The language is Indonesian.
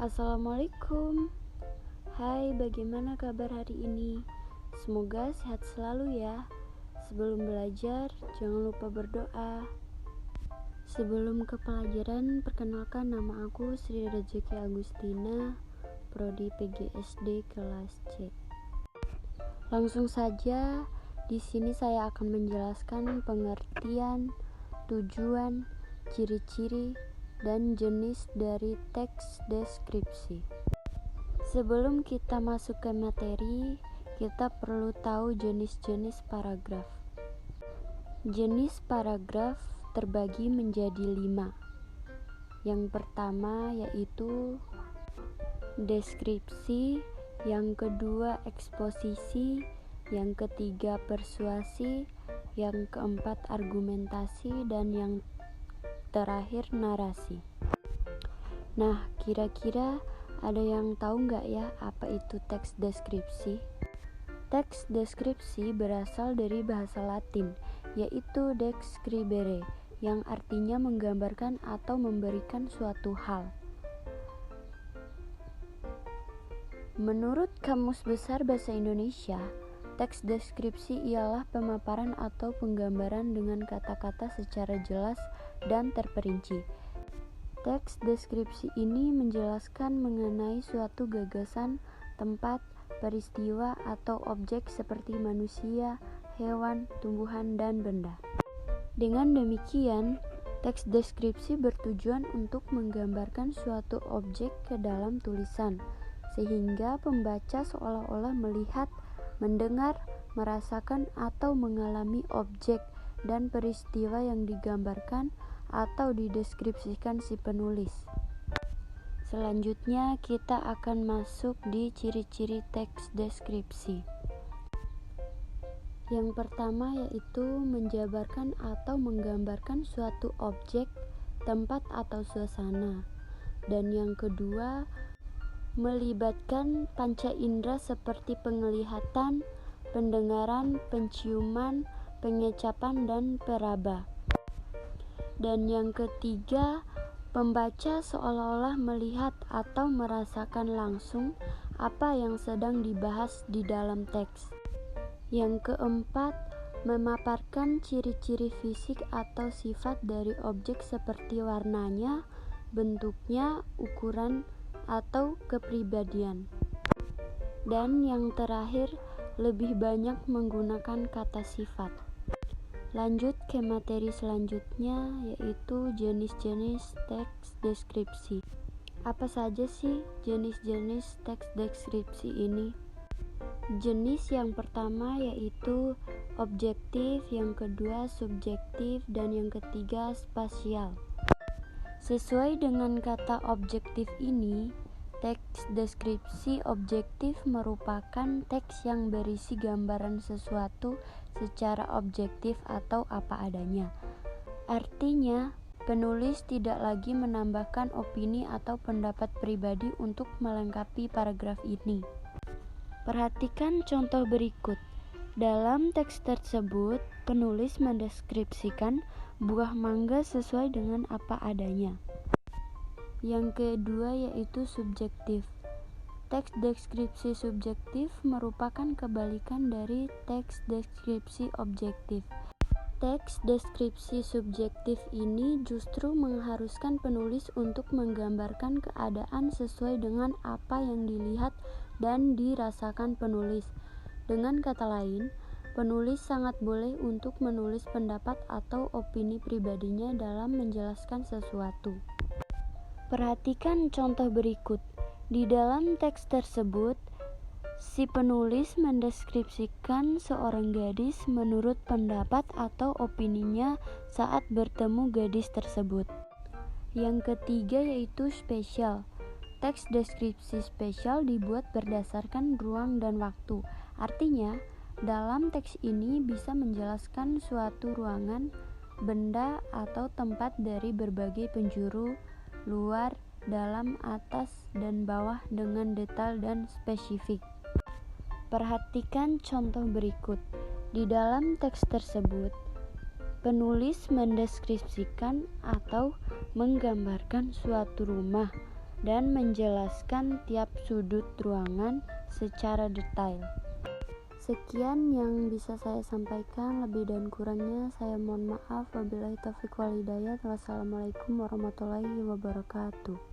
Assalamualaikum. Hai, bagaimana kabar hari ini? Semoga sehat selalu ya. Sebelum belajar, jangan lupa berdoa. Sebelum ke pelajaran, perkenalkan nama aku Sri Rezeki Agustina, Prodi PGSD kelas C. Langsung saja, di sini saya akan menjelaskan pengertian, tujuan, ciri-ciri, dan jenis dari teks deskripsi. Sebelum kita masuk ke materi, kita perlu tahu jenis-jenis paragraf. Jenis paragraf terbagi menjadi 5. Yang pertama yaitu deskripsi, yang kedua eksposisi, yang ketiga persuasi, yang keempat argumentasi, dan yang terakhir narasi. Nah, kira-kira ada yang tahu nggak ya apa itu teks deskripsi? Teks deskripsi berasal dari bahasa Latin, yaitu describere, yang artinya menggambarkan atau memberikan suatu hal. Menurut Kamus Besar Bahasa Indonesia, teks deskripsi ialah pemaparan atau penggambaran dengan kata-kata secara jelas dan terperinci. Teks deskripsi ini menjelaskan mengenai suatu gagasan, tempat, peristiwa, atau objek seperti manusia, hewan, tumbuhan, dan benda. Dengan demikian, teks deskripsi bertujuan untuk menggambarkan suatu objek ke dalam tulisan, sehingga pembaca seolah-olah melihat, mendengar, merasakan, atau mengalami objek dan peristiwa yang digambarkan atau dideskripsikan si penulis. Selanjutnya kita akan masuk di ciri-ciri teks deskripsi. Yang pertama yaitu menjabarkan atau menggambarkan suatu objek, tempat atau suasana. Dan yang kedua, melibatkan panca indera seperti penglihatan, pendengaran, penciuman, pengecapan, dan peraba. Dan yang ketiga, pembaca seolah-olah melihat atau merasakan langsung apa yang sedang dibahas di dalam teks. Yang keempat, memaparkan ciri-ciri fisik atau sifat dari objek seperti warnanya, bentuknya, ukuran, atau kepribadian. Dan yang terakhir, lebih banyak menggunakan kata sifat. Lanjut ke materi selanjutnya, yaitu jenis-jenis teks deskripsi. Apa saja sih jenis-jenis teks deskripsi ini? Jenis yang pertama yaitu objektif, yang kedua subjektif, dan yang ketiga spasial. Sesuai dengan kata objektif ini, teks deskripsi objektif merupakan teks yang berisi gambaran sesuatu secara objektif atau apa adanya. Artinya, penulis tidak lagi menambahkan opini atau pendapat pribadi untuk melengkapi paragraf ini. Perhatikan contoh berikut. Dalam teks tersebut, penulis mendeskripsikan buah mangga sesuai dengan apa adanya. Yang kedua yaitu subjektif. Teks deskripsi subjektif merupakan kebalikan dari teks deskripsi objektif. Teks deskripsi subjektif ini justru mengharuskan penulis untuk menggambarkan keadaan sesuai dengan apa yang dilihat dan dirasakan penulis. Dengan kata lain, penulis sangat boleh untuk menulis pendapat atau opini pribadinya dalam menjelaskan sesuatu. Perhatikan contoh berikut. Di dalam teks tersebut, si penulis mendeskripsikan seorang gadis menurut pendapat atau opininya saat bertemu gadis tersebut. Yang ketiga yaitu spesial. Teks deskripsi spesial dibuat berdasarkan ruang dan waktu. Artinya, dalam teks ini bisa menjelaskan suatu ruangan, benda, atau tempat dari berbagai penjuru, luar, dalam, atas, dan bawah dengan detail dan spesifik. Perhatikan contoh berikut. Di dalam teks tersebut, penulis mendeskripsikan atau menggambarkan suatu rumah dan menjelaskan tiap sudut ruangan secara detail. Sekian yang bisa saya sampaikan, lebih dan kurangnya saya mohon maaf. Wabillahi taufiq wal hidayah. Wassalamualaikum warahmatullahi wabarakatuh.